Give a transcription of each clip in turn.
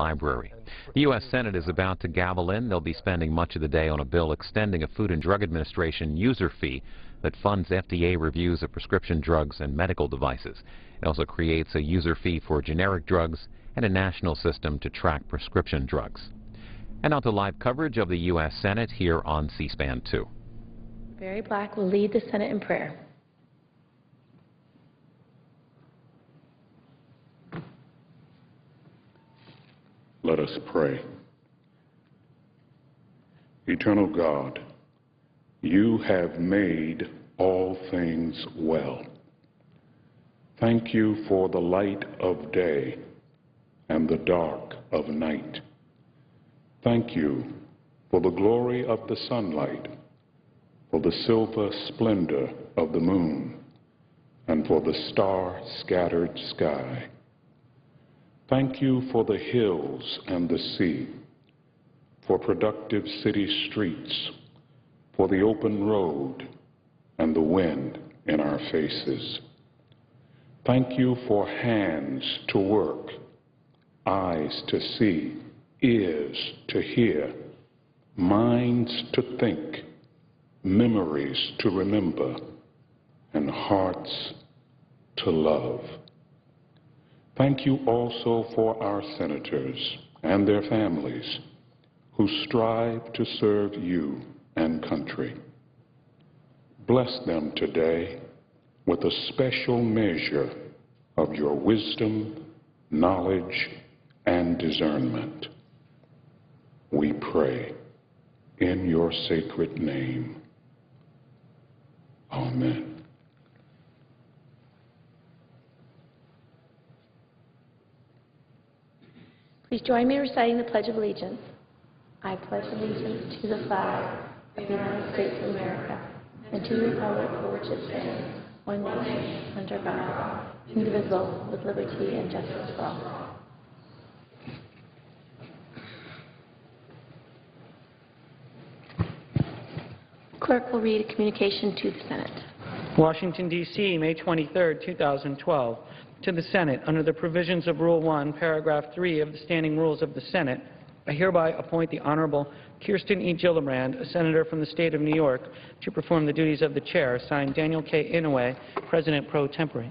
library. The U.S. Senate is about to gavel in. They'll be spending much of the day on a bill extending a Food and Drug Administration user fee that funds FDA reviews of prescription drugs and medical devices. It also creates a user fee for generic drugs and a national system to track prescription drugs. And now to live coverage of the U.S. Senate here on C-SPAN 2. Barry Black will lead the Senate in prayer. Let us pray. Eternal God, you have made all things well. Thank you for the light of day and the dark of night. Thank you for the glory of the sunlight, for the silver splendor of the moon, and for the star-scattered sky. Thank you for the hills and the sea, for productive city streets, for the open road and the wind in our faces. Thank you for hands to work, eyes to see, ears to hear, minds to think, memories to remember, and hearts to love. Thank you also for our senators and their families who strive to serve you and country. Bless them today with a special measure of your wisdom, knowledge, and discernment. We pray in your sacred name. Amen. Please join me in reciting the Pledge of Allegiance. I pledge allegiance to the flag of the United States of America and to the republic for which it stands, one nation, under God, indivisible, with liberty and justice for all. Clerk will read a communication to the Senate. Washington, D.C., May 23, 2012. To the Senate, under the provisions of Rule 1, Paragraph 3 of the Standing Rules of the Senate, I hereby appoint the Honorable Kirsten E. Gillibrand, a senator from the state of New York, to perform the duties of the chair. Signed, Daniel K. Inouye, President pro tempore.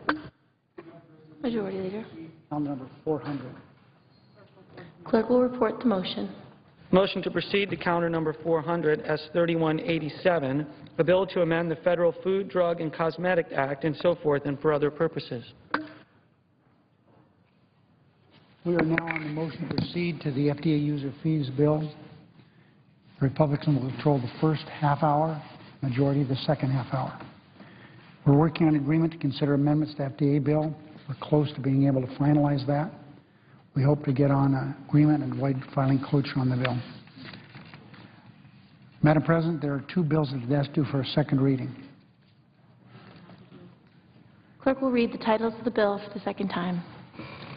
Majority Leader. Counter number 400. Clerk will report the motion. Motion to proceed to counter number 400, S3187, a bill to amend the Federal Food, Drug, and Cosmetic Act, and so forth, and for other purposes. We are now on the motion to proceed to the FDA User Fees bill. The Republicans will control the first half hour, majority the second half hour. We're working on an agreement to consider amendments to FDA bill. We're close to being able to finalize that. We hope to get on an agreement and avoid filing cloture on the bill. Madam President, there are two bills that are due for a second reading. Clerk will read the titles of the bill for the second time.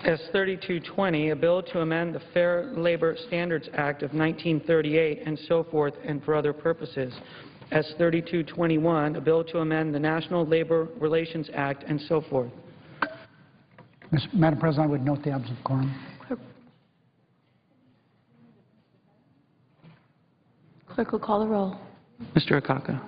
S3220, a bill to amend the Fair Labor Standards Act of 1938 and so forth and for other purposes. S3221, a bill to amend the National Labor Relations Act and so forth. Madam President, I would note the absence of quorum. Clerk will call the roll. Mr. Akaka.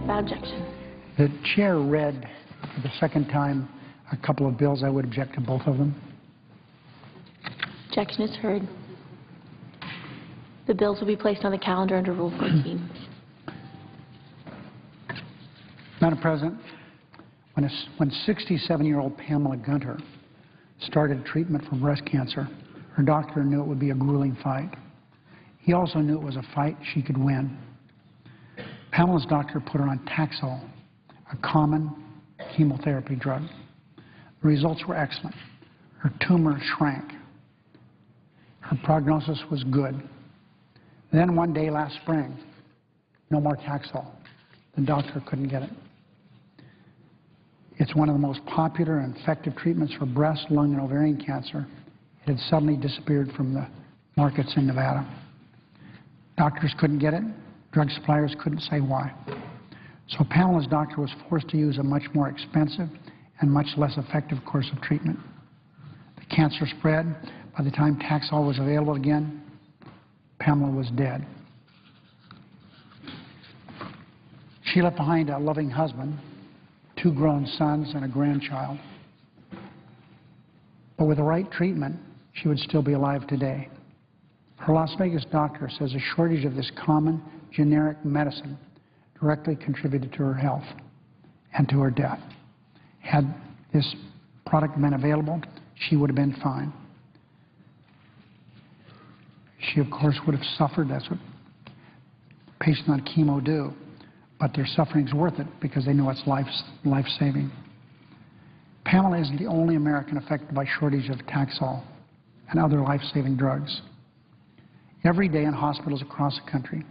Without objection. The chair read for the second time a couple of bills. I would object to both of them. Objection is heard. The bills will be placed on the calendar under Rule 14. Madam President, when 67-year-old Pamela Gunter started treatment for breast cancer, her doctor knew it would be a grueling fight. He also knew it was a fight she could win. Pamela's doctor put her on Taxol, a common chemotherapy drug. The results were excellent. Her tumor shrank. Her prognosis was good. Then one day last spring, no more Taxol. The doctor couldn't get it. It's one of the most popular and effective treatments for breast, lung, and ovarian cancer. It had suddenly disappeared from the markets in Nevada. Doctors couldn't get it. Drug suppliers couldn't say why. So Pamela's doctor was forced to use a much more expensive and much less effective course of treatment. The cancer spread. By the time Taxol was available again, Pamela was dead. She left behind a loving husband, 2 grown sons, and a grandchild. But with the right treatment, she would still be alive today. Her Las Vegas doctor says a shortage of this common generic medicine directly contributed to her health and to her death. Had this product been available, she would have been fine. She, of course, would have suffered. That's what patients on chemo do. But their suffering's worth it because they know it's life-saving. Pamela isn't the only American affected by shortage of Taxol and other life-saving drugs. Every day in hospitals across the country,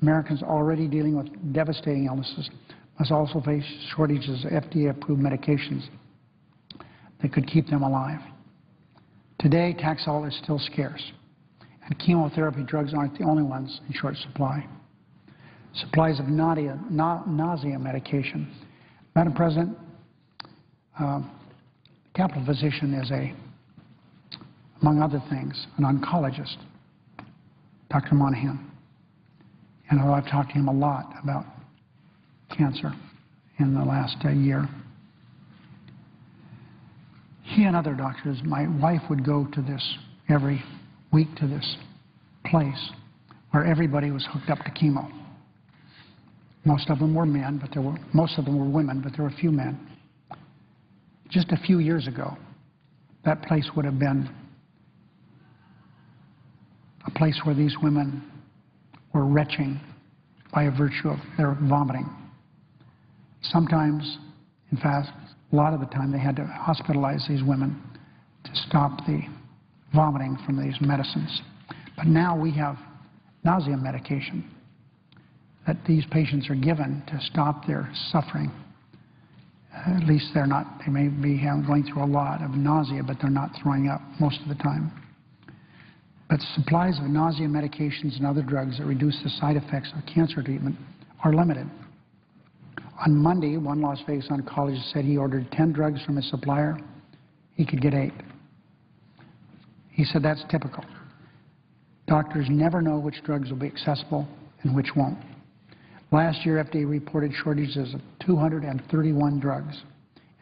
Americans already dealing with devastating illnesses must also face shortages of FDA-approved medications that could keep them alive. Today, Taxol is still scarce, and chemotherapy drugs aren't the only ones in short supply. Supplies of nausea medication. Madam President, Capitol Physician is among other things, an oncologist, Dr. Monahan. And I've talked to him a lot about cancer in the last year. He and other doctors, my wife would go to this every week to this place where everybody was hooked up to chemo. Most of them were men, but most of them were women, but there were a few men. Just a few years ago, that place would have been a place where these women were retching by virtue of their vomiting. Sometimes, in fact, a lot of the time, they had to hospitalize these women to stop the vomiting from these medicines. But now we have nausea medication that these patients are given to stop their suffering. At least they may be going through a lot of nausea, but they're not throwing up most of the time. But supplies of nausea medications and other drugs that reduce the side effects of cancer treatment are limited. On Monday, one Las Vegas oncologist said he ordered 10 drugs from his supplier. He could get 8. He said that's typical. Doctors never know which drugs will be accessible and which won't. Last year, FDA reported shortages of 231 drugs,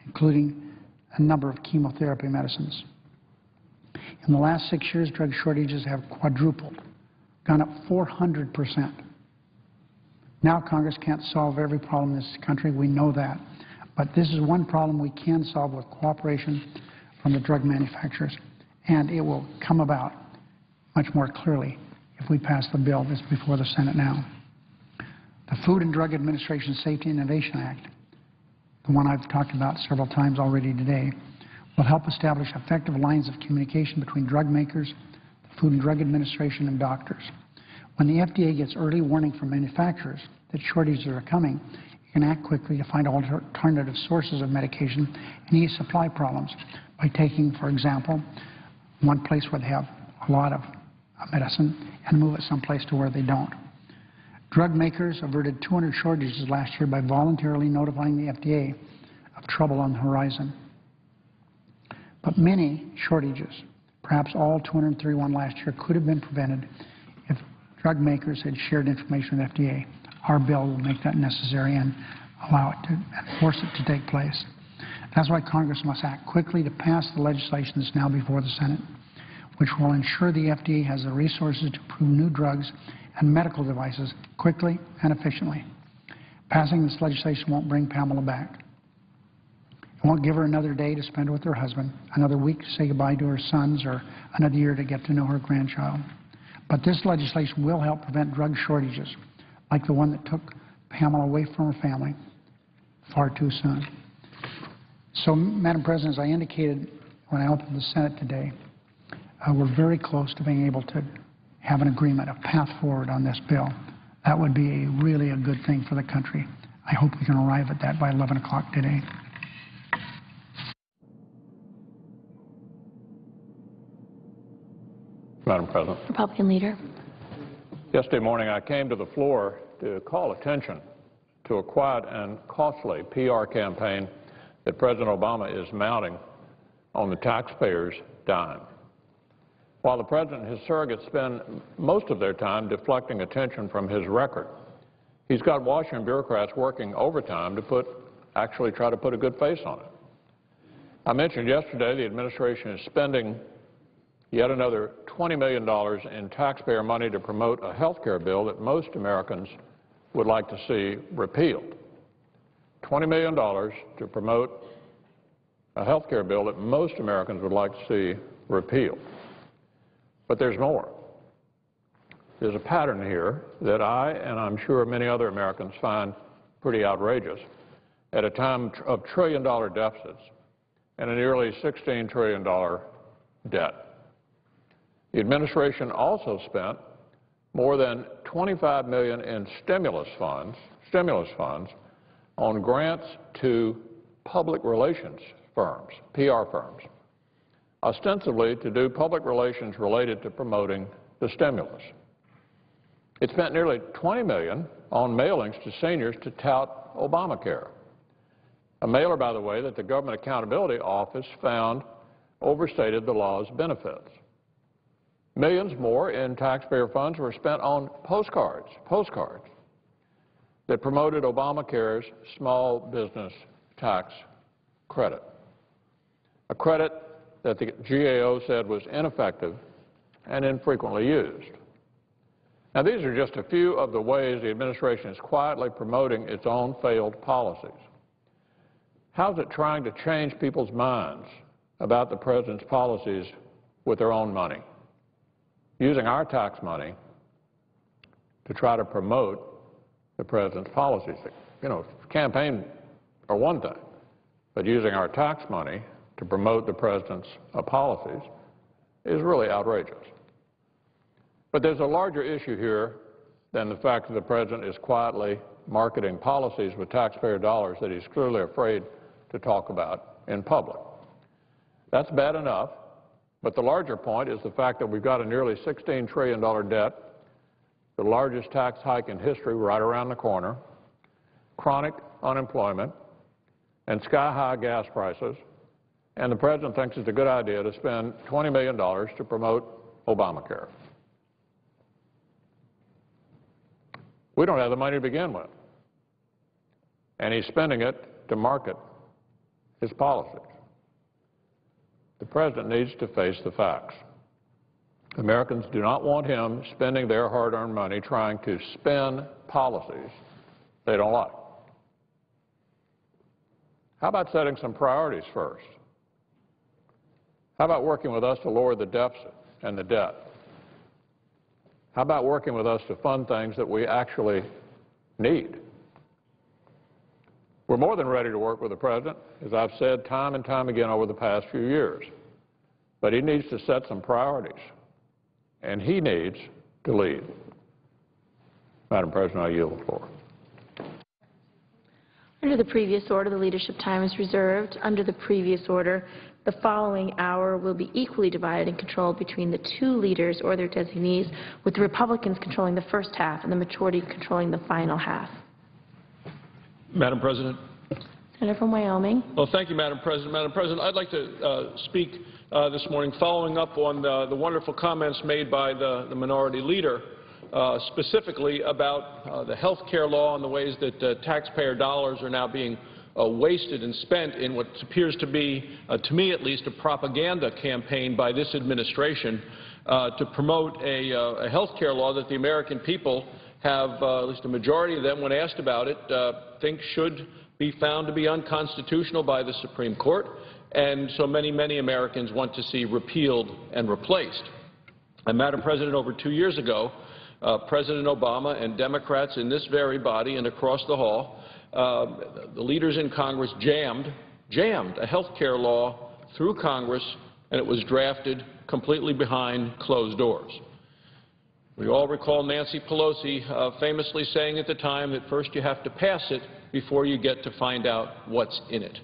including a number of chemotherapy medicines. In the last 6 years, drug shortages have quadrupled, gone up 400%. Now Congress can't solve every problem in this country. We know that. But this is one problem we can solve with cooperation from the drug manufacturers, and it will come about much more clearly if we pass the bill that's before the Senate now. The Food and Drug Administration Safety and Innovation Act, the one I've talked about several times already today, will help establish effective lines of communication between drug makers, the Food and Drug Administration, and doctors. When the FDA gets early warning from manufacturers that shortages are coming, it can act quickly to find alternative sources of medication and ease supply problems by taking, for example, one place where they have a lot of medicine and move it someplace to where they don't. Drug makers averted 200 shortages last year by voluntarily notifying the FDA of trouble on the horizon. But many shortages, perhaps all 231 last year, could have been prevented if drug makers had shared information with FDA. our bill will make that necessary and allow it to force it to take place. That's why Congress must act quickly to pass the legislation that's now before the Senate, which will ensure the FDA has the resources to approve new drugs and medical devices quickly and efficiently. Passing this legislation won't bring Pamela back. It won't give her another day to spend with her husband, another week to say goodbye to her sons, or another year to get to know her grandchild. But this legislation will help prevent drug shortages, like the one that took Pamela away from her family far too soon. So, Madam President, as I indicated when I opened the Senate today, we're very close to being able to have an agreement, a path forward on this bill. That would be really a good thing for the country. I hope we can arrive at that by 11 o'clock today. Madam President. Republican Leader. Yesterday morning I came to the floor to call attention to a quiet and costly PR campaign that President Obama is mounting on the taxpayers' dime. While the President and his surrogates spend most of their time deflecting attention from his record, he's got Washington bureaucrats working overtime to actually try to put a good face on it. I mentioned yesterday the administration is spending yet another $20 million in taxpayer money to promote a health care bill that most Americans would like to see repealed. $20 million to promote a health care bill that most Americans would like to see repealed. But there's more. There's a pattern here that I, and I'm sure many other Americans, find pretty outrageous at a time of trillion-dollar deficits and a nearly $16 trillion debt. The administration also spent more than $25 million in stimulus funds on grants to public relations firms, PR firms, ostensibly to do public relations related to promoting the stimulus. It spent nearly $20 million on mailings to seniors to tout Obamacare, a mailer, by the way, that the Government Accountability Office found overstated the law's benefits. Millions more in taxpayer funds were spent on postcards that promoted Obamacare's small business tax credit, a credit that the GAO said was ineffective and infrequently used. Now, these are just a few of the ways the administration is quietly promoting its own failed policies. How's it trying to change people's minds about the President's policies with their own money? Using our tax money to try to promote the President's policies. You know, campaign are one thing, but using our tax money to promote the President's policies is really outrageous. But there's a larger issue here than the fact that the President is quietly marketing policies with taxpayer dollars that he's clearly afraid to talk about in public. That's bad enough. But the larger point is the fact that we've got a nearly $16 trillion debt, the largest tax hike in history right around the corner, chronic unemployment, and sky-high gas prices, and the President thinks it's a good idea to spend $20 million to promote Obamacare. We don't have the money to begin with, and he's spending it to market his policies. The President needs to face the facts. Americans do not want him spending their hard-earned money trying to spin policies they don't like. How about setting some priorities first? How about working with us to lower the deficit and the debt? How about working with us to fund things that we actually need? We're more than ready to work with the President, as I've said time and time again over the past few years. But he needs to set some priorities, and he needs to lead. Madam President, I yield the floor. Under the previous order, the leadership time is reserved. Under the previous order, the following hour will be equally divided and controlled between the two leaders or their designees, with the Republicans controlling the first half and the majority controlling the final half. Madam President. Senator from Wyoming. Well, thank you, Madam President. Madam President, I'd like to speak this morning following up on the wonderful comments made by the minority leader specifically about the health care law and the ways that taxpayer dollars are now being wasted and spent in what appears to be, to me at least, a propaganda campaign by this administration to promote a health care law that the American people have, at least a majority of them, when asked about it, think should be found to be unconstitutional by the Supreme Court, and so many Americans want to see repealed and replaced. And, Madam President, over 2 years ago, President Obama and Democrats in this very body and across the hall, the leaders in Congress jammed a health care law through Congress, and it was drafted completely behind closed doors. We all recall Nancy Pelosi famously saying at the time that first you have to pass it before you get to find out what's in it.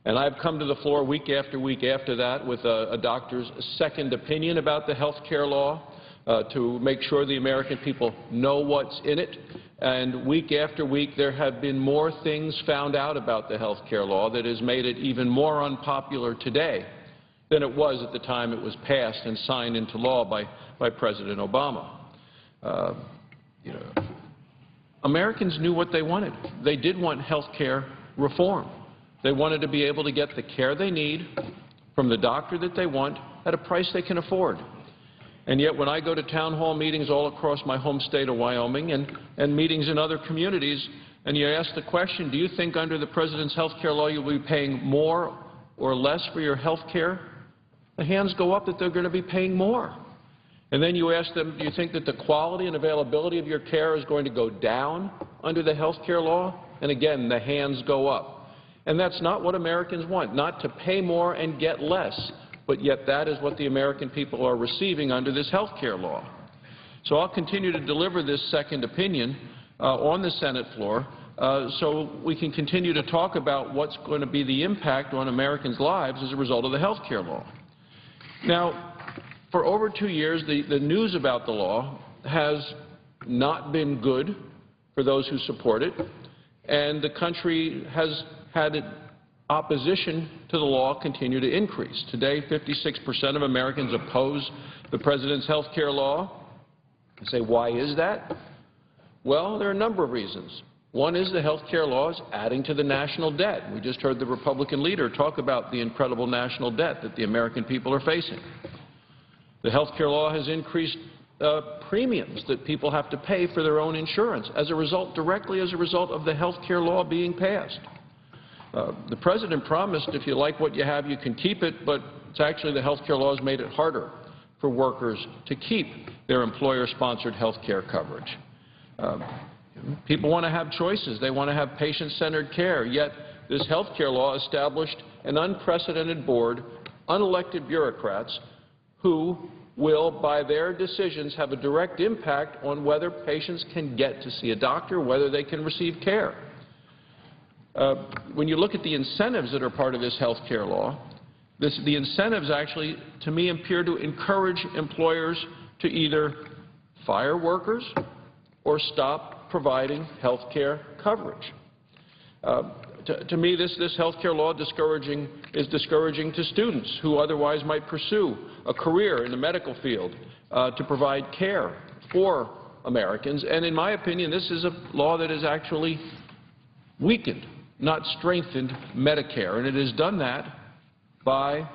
And I've come to the floor week after week after that with a doctor's second opinion about the health care law to make sure the American people know what's in it. And week after week there have been more things found out about the health care law that has made it even more unpopular today than it was at the time it was passed and signed into law by President Obama. Americans knew what they wanted. They did want health care reform. They wanted to be able to get the care they need from the doctor that they want at a price they can afford. And yet when I go to town hall meetings all across my home state of Wyoming and meetings in other communities, and you ask the question, do you think under the President's health care law you'll be paying more or less for your health care? The hands go up that they're going to be paying more. And then you ask them, do you think that the quality and availability of your care is going to go down under the health care law? And again, the hands go up. And that's not what Americans want, not to pay more and get less, but yet that is what the American people are receiving under this health care law. So I'll continue to deliver this second opinion on the Senate floor so we can continue to talk about what's going to be the impact on Americans' lives as a result of the health care law. Now, for over 2 years, the news about the law has not been good for those who support it, and the country has had opposition to the law continue to increase. Today, 56% of Americans oppose the President's health care law. You say, why is that? Well, there are a number of reasons. One is the health care law is adding to the national debt. We just heard the Republican leader talk about the incredible national debt that the American people are facing. The health care law has increased premiums that people have to pay for their own insurance directly as a result of the health care law being passed. The President promised if you like what you have, you can keep it, but it's actually the health care law has made it harder for workers to keep their employer-sponsored health care coverage. People want to have choices. They want to have patient-centered care, yet this health care law established an unprecedented board, unelected bureaucrats, who will, by their decisions, have a direct impact on whether patients can get to see a doctor, whether they can receive care. When you look at the incentives that are part of this health care law, the incentives actually, to me, appear to encourage employers to either fire workers or stop providing health care coverage. To me, this health care law is discouraging to students who otherwise might pursue a career in the medical field to provide care for Americans. And in my opinion, this is a law that has actually weakened, not strengthened Medicare. And it has done that by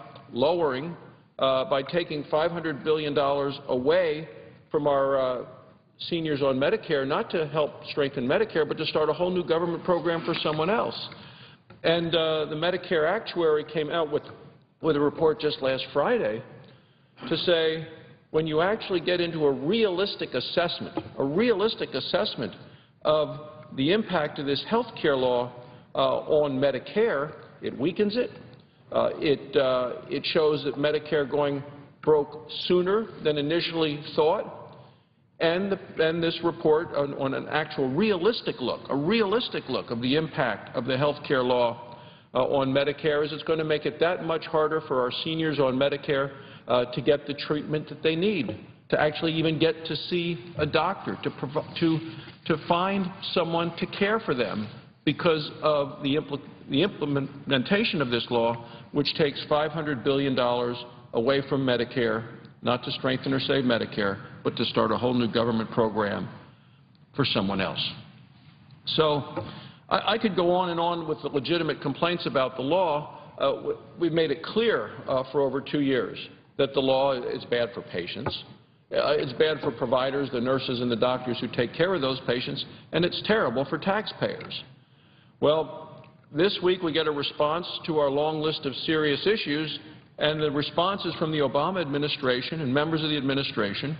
by taking $500 billion away from our seniors on Medicare, not to help strengthen Medicare, but to start a whole new government program for someone else. And the Medicare actuary came out with a report just last Friday to say when you actually get into a realistic assessment of the impact of this health care law on Medicare, it weakens it. It shows that Medicare going broke sooner than initially thought. And this report on an actual realistic look of the impact of the health care law on Medicare is it's going to make it that much harder for our seniors on Medicare to get the treatment that they need, to actually even get to see a doctor, to find someone to care for them because of the implementation of this law, which takes $500 billion away from Medicare not to strengthen or save Medicare, but to start a whole new government program for someone else. So I could go on and on with the legitimate complaints about the law. We've made it clear for over 2 years that the law is bad for patients. It's bad for providers, the nurses and the doctors who take care of those patients, and it's terrible for taxpayers. Well, this week we get a response to our long list of serious issues, and the response is from the Obama administration and members of the administration,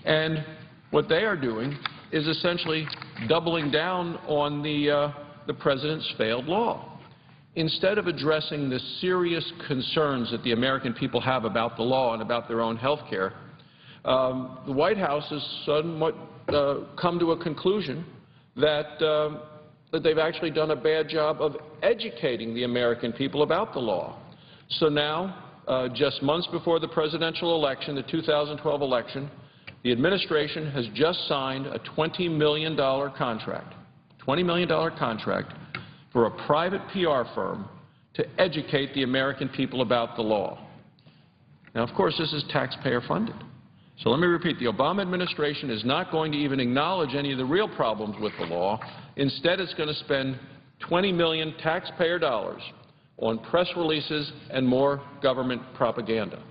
and what they are doing is essentially doubling down on the president's failed law. Instead of addressing the serious concerns that the American people have about the law and about their own health care, the White House has somewhat come to a conclusion that they've actually done a bad job of educating the American people about the law. So now, just months before the presidential election, the 2012 election, the administration has just signed a $20 million contract for a private PR firm to educate the American people about the law. Now, of course, this is taxpayer funded. So let me repeat, the Obama administration is not going to even acknowledge any of the real problems with the law. Instead, it's going to spend $20 million taxpayer dollars on press releases and more government propaganda.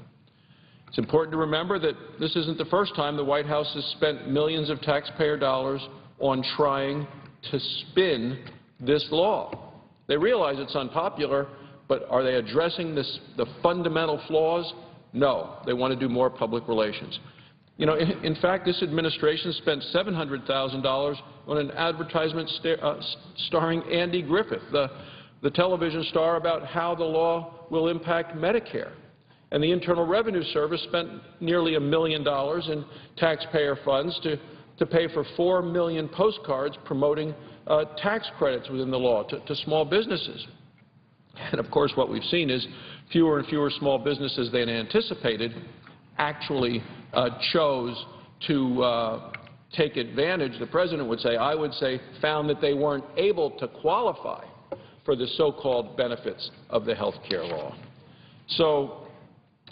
It's important to remember that this isn't the first time the White House has spent millions of taxpayer dollars on trying to spin this law. They realize it's unpopular, but are they addressing the fundamental flaws? No. They want to do more public relations. You know, in fact, this administration spent $700,000 on an advertisement starring Andy Griffith, the television star, about how the law will impact Medicare. And the Internal Revenue Service spent nearly $1 million in taxpayer funds to pay for 4 million postcards promoting tax credits within the law to small businesses. And of course, what we've seen is fewer and fewer small businesses than anticipated actually chose to take advantage, the president would say, I would say, found that they weren't able to qualify for the so-called benefits of the health care law. So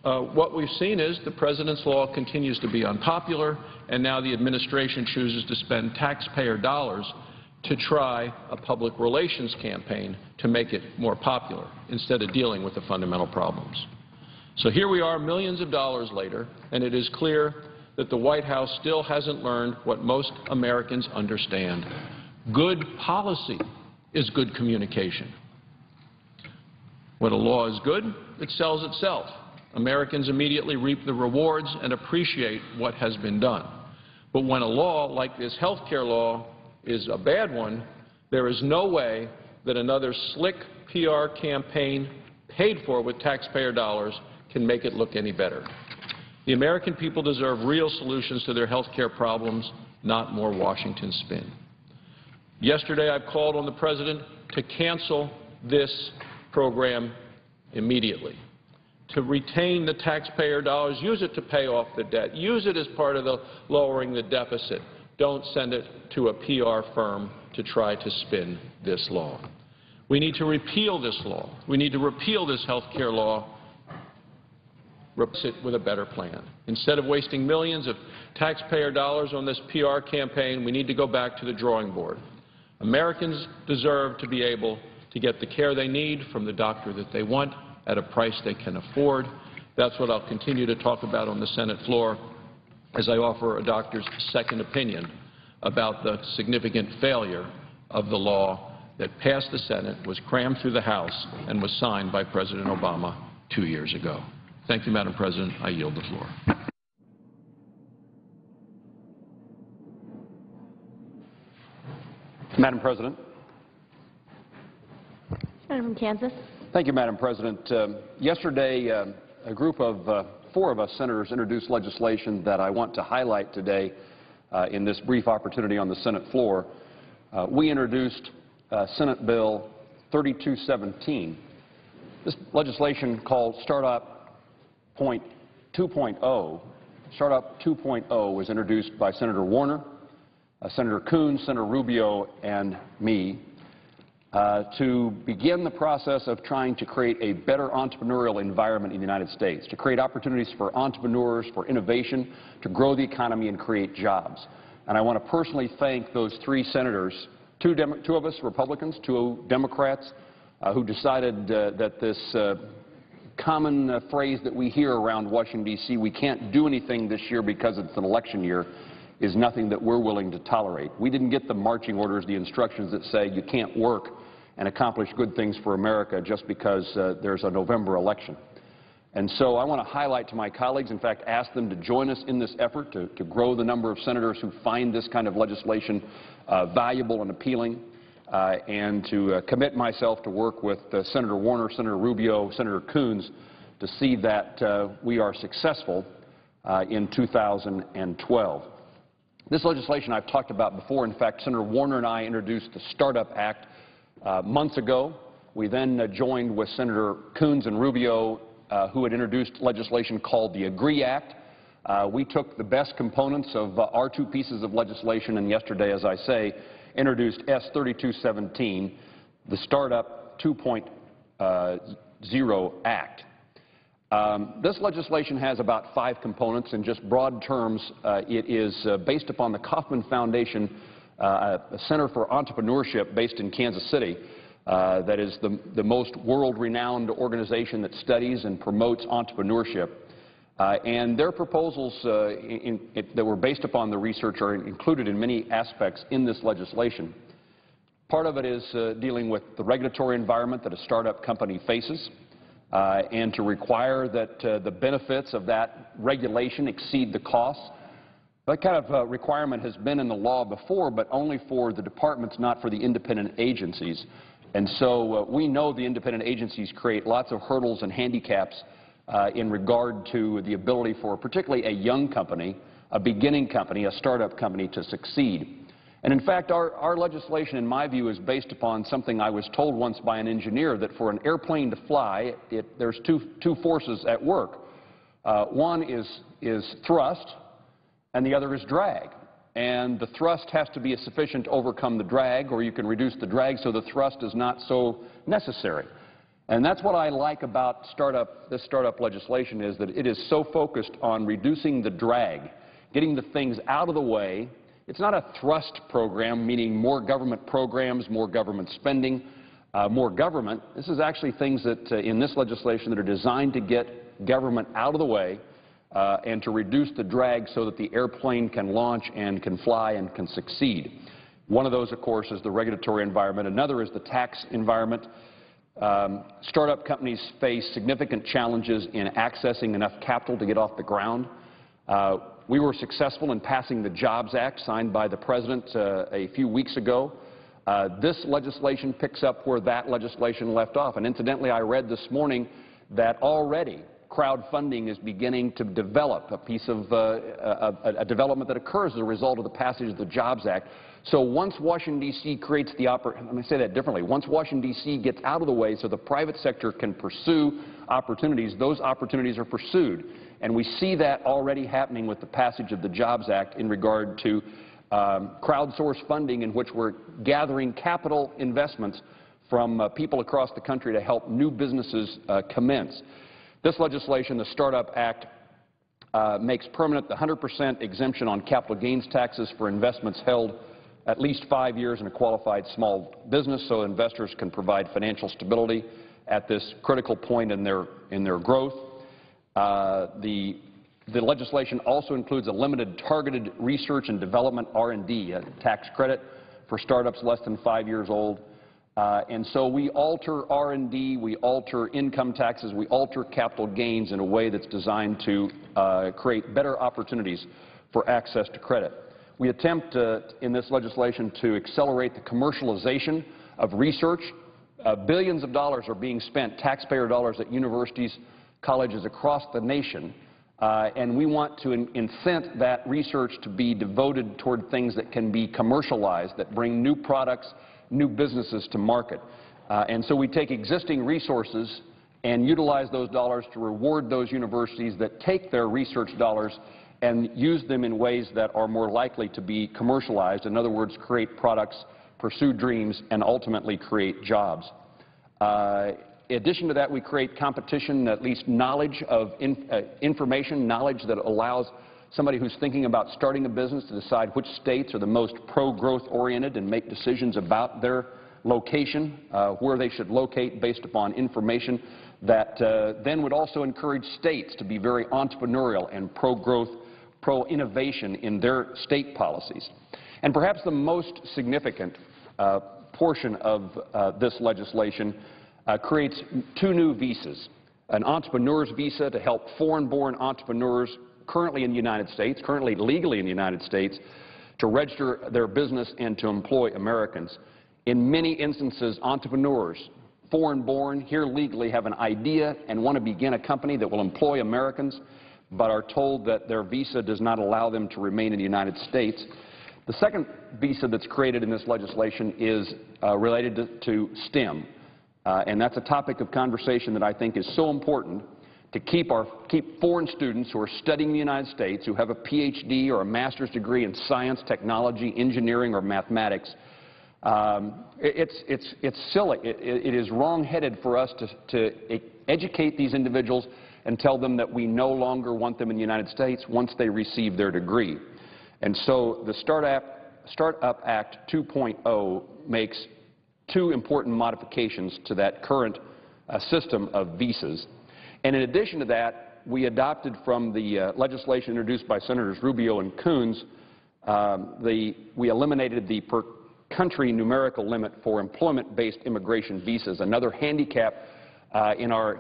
what we've seen is the president's law continues to be unpopular, and now the administration chooses to spend taxpayer dollars to try a public relations campaign to make it more popular instead of dealing with the fundamental problems. So here we are millions of dollars later, and it is clear that the White House still hasn't learned what most Americans understand. Good policy is good communication. When a law is good, it sells itself. Americans immediately reap the rewards and appreciate what has been done. But when a law like this health care law is a bad one, there is no way that another slick PR campaign paid for with taxpayer dollars can make it look any better. The American people deserve real solutions to their health care problems, not more Washington spin. Yesterday, I called on the President to cancel this program immediately, to retain the taxpayer dollars, use it to pay off the debt, use it as part of the lowering the deficit. Don't send it to a PR firm to try to spin this law. We need to repeal this law. We need to repeal this health care law, replace it with a better plan. Instead of wasting millions of taxpayer dollars on this PR campaign, we need to go back to the drawing board. Americans deserve to be able to get the care they need from the doctor that they want at a price they can afford. That's what I'll continue to talk about on the Senate floor as I offer a doctor's second opinion about the significant failure of the law that passed the Senate, was crammed through the House, and was signed by President Obama 2 years ago. Thank you, Madam President. I yield the floor. Madam President. Senator from Kansas. Thank you, Madam President. Yesterday, a group of 4 of us senators introduced legislation that I want to highlight today in this brief opportunity on the Senate floor. We introduced Senate Bill 3217. This legislation called Startup 2.0. Startup 2.0 was introduced by Senator Warner, Senator Coons, Senator Rubio, and me. to begin the process of trying to create a better entrepreneurial environment in the United States, to create opportunities for entrepreneurs, for innovation, to grow the economy and create jobs. And I want to personally thank those 3 senators, two of us Republicans, 2 Democrats, who decided that this common phrase that we hear around Washington, D.C., we can't do anything this year because it's an election year, is nothing that we're willing to tolerate. We didn't get the marching orders, the instructions that say you can't work and accomplish good things for America just because there's a November election. And so I want to highlight to my colleagues, in fact, ask them to join us in this effort to grow the number of senators who find this kind of legislation valuable and appealing, and to commit myself to work with Senator Warner, Senator Rubio, Senator Coons to see that we are successful in 2012. This legislation I've talked about before. In fact, Senator Warner and I introduced the Startup Act months ago. We then joined with Senator Coons and Rubio, who had introduced legislation called the AGREE Act. We took the best components of our 2 pieces of legislation and yesterday, as I say, introduced S3217, the Startup 2.0 Act. This legislation has about 5 components. In just broad terms, it is based upon the Kauffman Foundation, a Center for Entrepreneurship based in Kansas City, that is the most world-renowned organization that studies and promotes entrepreneurship. And their proposals that were based upon the research are included in many aspects in this legislation. Part of it is dealing with the regulatory environment that a startup company faces, and to require that the benefits of that regulation exceed the costs. That kind of requirement has been in the law before, but only for the departments, not for the independent agencies. And so we know the independent agencies create lots of hurdles and handicaps in regard to the ability for particularly a young company, a beginning company, a startup company to succeed. And in fact, our legislation, in my view, is based upon something I was told once by an engineer, that for an airplane to fly, there's two forces at work. One is thrust, and the other is drag. And the thrust has to be sufficient to overcome the drag, or you can reduce the drag so the thrust is not so necessary. And that's what I like about this startup legislation, is that it is so focused on reducing the drag, getting the things out of the way. It's not a thrust program, meaning more government programs, more government spending, more government. This is actually things that in this legislation that are designed to get government out of the way and to reduce the drag so that the airplane can launch and can fly and can succeed. One of those, of course, is the regulatory environment. Another is the tax environment. Startup companies face significant challenges in accessing enough capital to get off the ground. We were successful in passing the Jobs Act signed by the President a few weeks ago. This legislation picks up where that legislation left off. And incidentally, I read this morning that already crowdfunding is beginning to develop, a piece of a development that occurs as a result of the passage of the Jobs Act. So once Washington, D.C. creates the let me say that differently. Once Washington, D.C. gets out of the way so the private sector can pursue opportunities, those opportunities are pursued. And we see that already happening with the passage of the Jobs Act in regard to crowdsourced funding, in which we're gathering capital investments from people across the country to help new businesses commence. This legislation, the Startup Act, makes permanent the 100% exemption on capital gains taxes for investments held at least 5 years in a qualified small business, so investors can provide financial stability at this critical point in their growth. The legislation also includes a limited targeted research and development R&D tax credit for startups less than 5 years old. And so we alter R&D, we alter income taxes, we alter capital gains in a way that's designed to create better opportunities for access to credit. We attempt in this legislation to accelerate the commercialization of research. Billions of dollars are being spent, taxpayer dollars, at universities, colleges across the nation, and we want to incent that research to be devoted toward things that can be commercialized, that bring new products, new businesses to market. And so we take existing resources and utilize those dollars to reward those universities that take their research dollars and use them in ways that are more likely to be commercialized. In other words, create products pursue dreams, and ultimately create jobs. In addition to that, we create competition, at least knowledge of information, knowledge that allows somebody who's thinking about starting a business to decide which states are the most pro-growth oriented and make decisions about their location, where they should locate based upon information that then would also encourage states to be very entrepreneurial and pro-growth, pro-innovation in their state policies. And perhaps the most significant portion of this legislation creates two new visas, an entrepreneur's visa to help foreign-born entrepreneurs currently in the United States, currently legally in the United States, to register their business and to employ Americans. In many instances, entrepreneurs, foreign-born, here legally, have an idea and want to begin a company that will employ Americans, but are told that their visa does not allow them to remain in the United States. The second visa that's created in this legislation is related to STEM. And that's a topic of conversation that I think is so important to keep foreign students who are studying in the United States, who have a PhD or a master's degree in science, technology, engineering, or mathematics. It's silly. It is wrong-headed for us to educate these individuals and tell them that we no longer want them in the United States once they receive their degree. And so the Startup Act 2.0 makes two important modifications to that current system of visas. And in addition to that, we adopted from the legislation introduced by Senators Rubio and Coons, we eliminated the per-country numerical limit for employment-based immigration visas, another handicap in our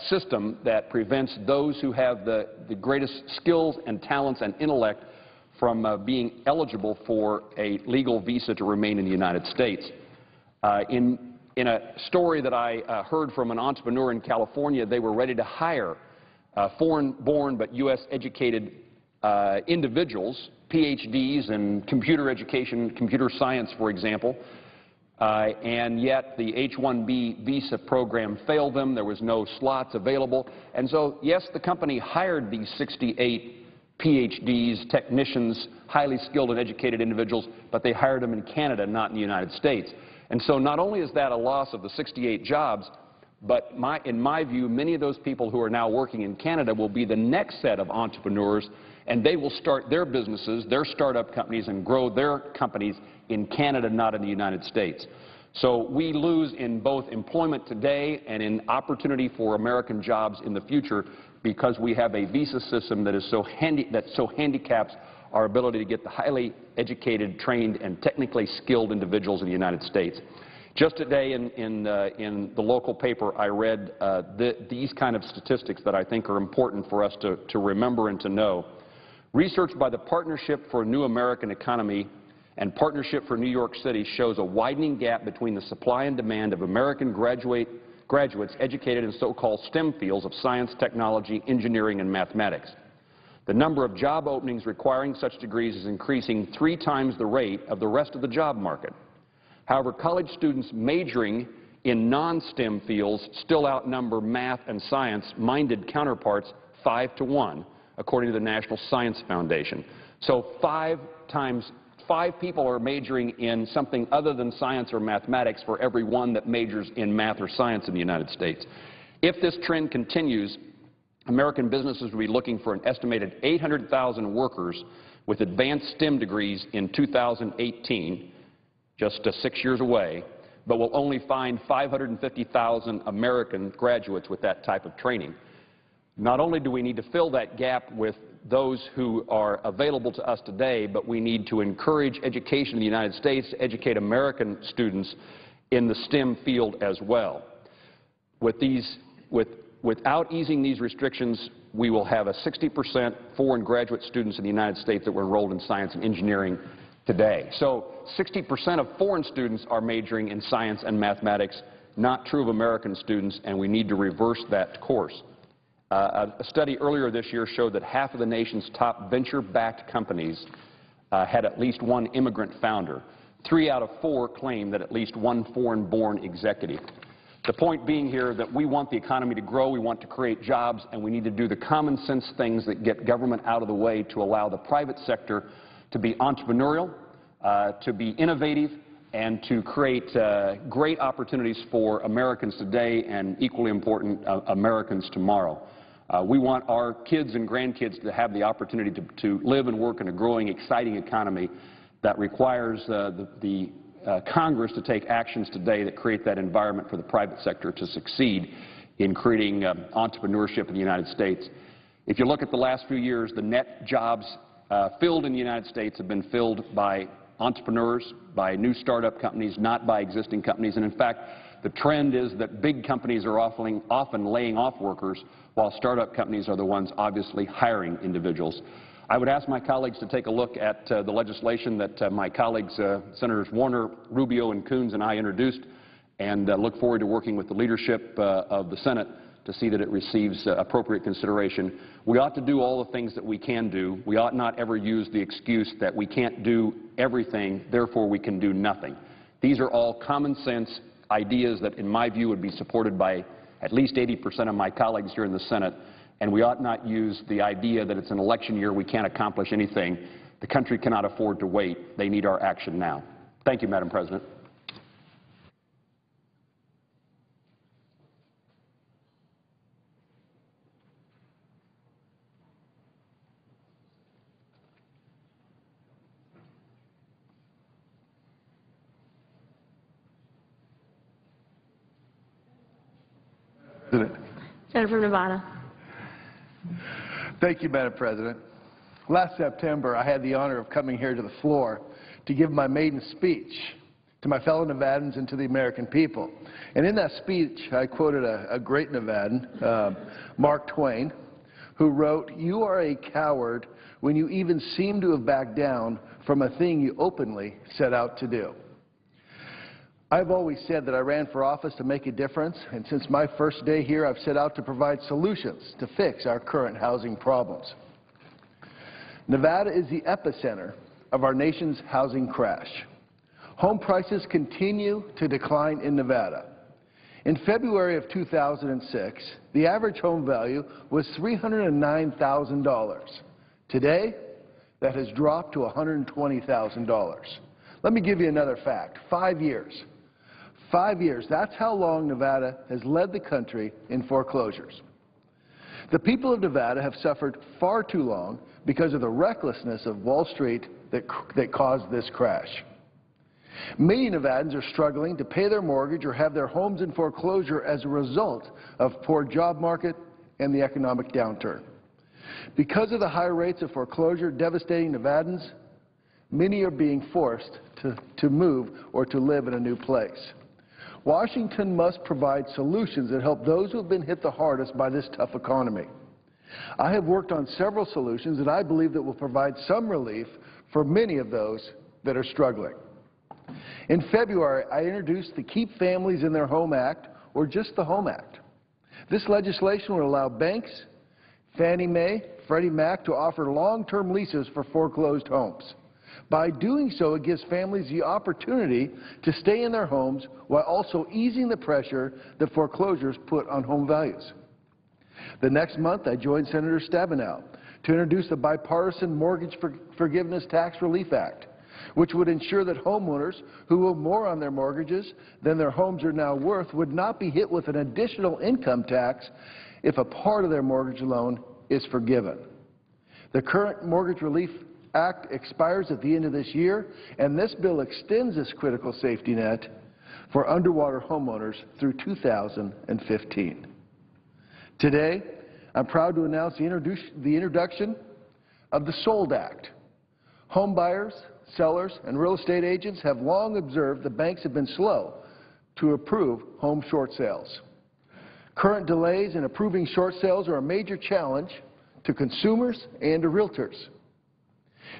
system that prevents those who have the greatest skills and talents and intellect from being eligible for a legal visa to remain in the United States. In a story that I heard from an entrepreneur in California, they were ready to hire foreign-born but U.S.-educated individuals, PhDs in computer education, computer science, for example, and yet the H-1B visa program failed them. There was no slots available. And so, yes, the company hired these 68 PhDs, technicians, highly skilled and educated individuals, but they hired them in Canada, not in the United States. And so not only is that a loss of the 68 jobs, but in my view, many of those people who are now working in Canada will be the next set of entrepreneurs, and they will start their businesses, their startup companies, and grow their companies in Canada, not in the United States. So we lose in both employment today and in opportunity for American jobs in the future because we have a visa system that so handicaps our ability to get the highly educated, trained, and technically skilled individuals in the United States. Just today in the local paper, I read these kind of statistics that I think are important for us to remember and to know. Research by the Partnership for a New American Economy and Partnership for New York City shows a widening gap between the supply and demand of American graduates educated in so-called STEM fields of science, technology, engineering, and mathematics. The number of job openings requiring such degrees is increasing 3 times the rate of the rest of the job market. However, college students majoring in non-STEM fields still outnumber math and science-minded counterparts 5 to 1, according to the National Science Foundation. So 5 people are majoring in something other than science or mathematics for every one that majors in math or science in the United States. If this trend continues, American businesses will be looking for an estimated 800,000 workers with advanced STEM degrees in 2018, just 6 years away, but will only find 550,000 American graduates with that type of training. Not only do we need to fill that gap with those who are available to us today, but we need to encourage education in the United States to educate American students in the STEM field as well. Without easing these restrictions, we will have a 60% foreign graduate students in the United States that were enrolled in science and engineering today. So 60% of foreign students are majoring in science and mathematics, not true of American students, and we need to reverse that course. A study earlier this year showed that half of the nation's top venture-backed companies had at least one immigrant founder. 3 out of 4 claim that at least one foreign-born executive. The point being here that we want the economy to grow, we want to create jobs, and we need to do the common sense things that get government out of the way to allow the private sector to be entrepreneurial, to be innovative, and to create great opportunities for Americans today and, equally important, Americans tomorrow. We want our kids and grandkids to have the opportunity to live and work in a growing, exciting economy that requires the Congress to take actions today that create that environment for the private sector to succeed in creating entrepreneurship in the United States. If you look at the last few years, the net jobs filled in the United States have been filled by entrepreneurs, by new startup companies, not by existing companies. And in fact, the trend is that big companies are often laying off workers, while startup companies are the ones obviously hiring individuals. I would ask my colleagues to take a look at the legislation that my colleagues, Senators Warner, Rubio, and Coons, and I introduced, and look forward to working with the leadership of the Senate to see that it receives appropriate consideration. We ought to do all the things that we can do. We ought not ever use the excuse that we can't do everything, therefore we can do nothing. These are all common sense ideas that, in my view, would be supported by at least 80% of my colleagues here in the Senate, and we ought not use the idea that it's an election year, we can't accomplish anything. The country cannot afford to wait. They need our action now. Thank you, Madam President. Senator from Nevada. Thank you, Madam President. Last September, I had the honor of coming here to the floor to give my maiden speech to my fellow Nevadans and to the American people. And in that speech, I quoted a great Nevadan, Mark Twain, who wrote, "You are a coward when you even seem to have backed down from a thing you openly set out to do." I've always said that I ran for office to make a difference, and since my first day here, I've set out to provide solutions to fix our current housing problems. Nevada is the epicenter of our nation's housing crash. Home prices continue to decline in Nevada. In February of 2006, the average home value was $309,000. Today, that has dropped to $120,000. Let me give you another fact. 5 years. 5 years. That's how long Nevada has led the country in foreclosures. The people of Nevada have suffered far too long because of the recklessness of Wall Street that caused this crash. Many Nevadans are struggling to pay their mortgage or have their homes in foreclosure as a result of poor job market and the economic downturn. Because of the high rates of foreclosure devastating Nevadans, many are being forced to move or to live in a new place. Washington must provide solutions that help those who have been hit the hardest by this tough economy. I have worked on several solutions that I believe that will provide some relief for many of those that are struggling. In February, I introduced the Keep Families in Their Home Act, or just the Home Act. This legislation will allow banks, Fannie Mae, Freddie Mac, to offer long-term leases for foreclosed homes. By doing so, it gives families the opportunity to stay in their homes while also easing the pressure that foreclosures put on home values. The next month, I joined Senator Stabenow to introduce the Bipartisan Mortgage Forgiveness Tax Relief Act, which would ensure that homeowners who owe more on their mortgages than their homes are now worth would not be hit with an additional income tax if a part of their mortgage loan is forgiven. The current Mortgage Relief Act expires at the end of this year, and this bill extends this critical safety net for underwater homeowners through 2015. Today, I'm proud to announce the introduction of the SOLD Act. Home buyers, sellers, and real estate agents have long observed the banks have been slow to approve home short sales. Current delays in approving short sales are a major challenge to consumers and to realtors.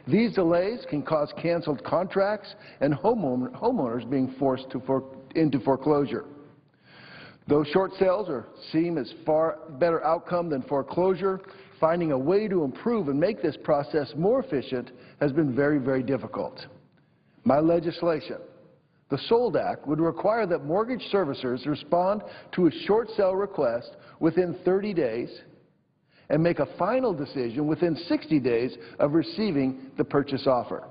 These delays can cause canceled contracts and homeowners being forced into foreclosure. Though short sales seem as far better outcome than foreclosure, finding a way to improve and make this process more efficient has been very, very difficult. My legislation, the SOLD Act, would require that mortgage servicers respond to a short sale request within 30 days and make a final decision within 60 days of receiving the purchase offer.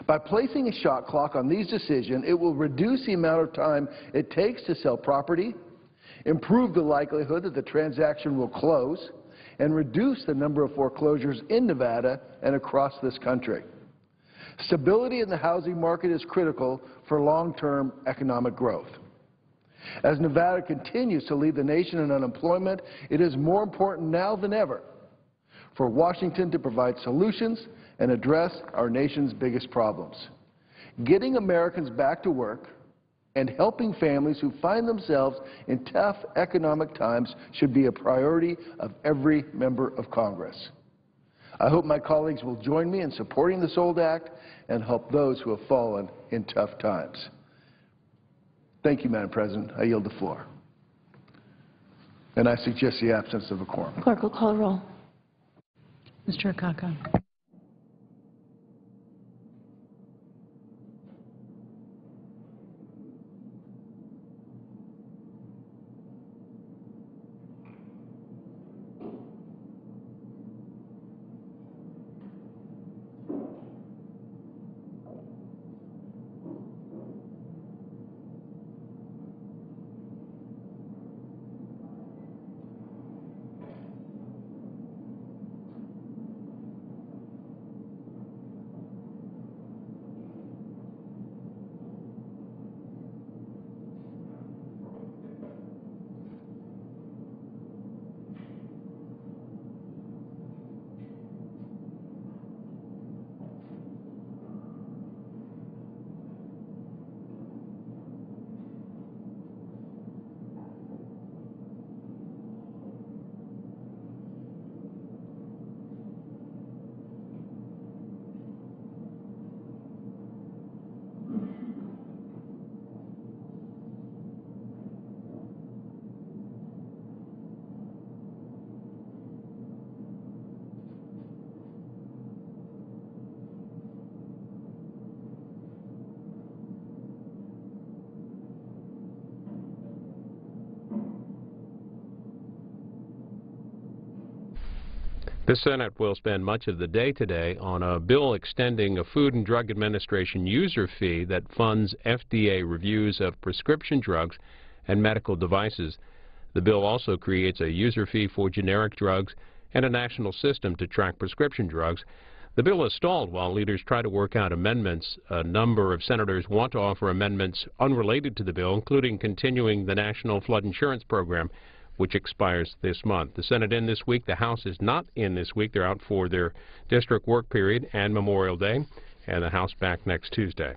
By placing a shot clock on these decisions, it will reduce the amount of time it takes to sell property, improve the likelihood that the transaction will close, and reduce the number of foreclosures in Nevada and across this country. Stability in the housing market is critical for long-term economic growth. As Nevada continues to lead the nation in unemployment, it is more important now than ever for Washington to provide solutions and address our nation's biggest problems. Getting Americans back to work and helping families who find themselves in tough economic times should be a priority of every member of Congress. I hope my colleagues will join me in supporting the SOLD Act and help those who have fallen in tough times. Thank you, Madam President. I yield the floor. And I suggest the absence of a quorum. Clerk will call the roll. Mr. Akaka. The Senate will spend much of the day today on a bill extending a Food and Drug Administration user fee that funds FDA reviews of prescription drugs and medical devices. The bill also creates a user fee for generic drugs and a national system to track prescription drugs. The bill is stalled while leaders try to work out amendments. A number of senators want to offer amendments unrelated to the bill, including continuing the National Flood Insurance Program, which expires this month. The Senate in this week. The House is not in this week. They're out for their district work period and Memorial Day, and the House back next Tuesday.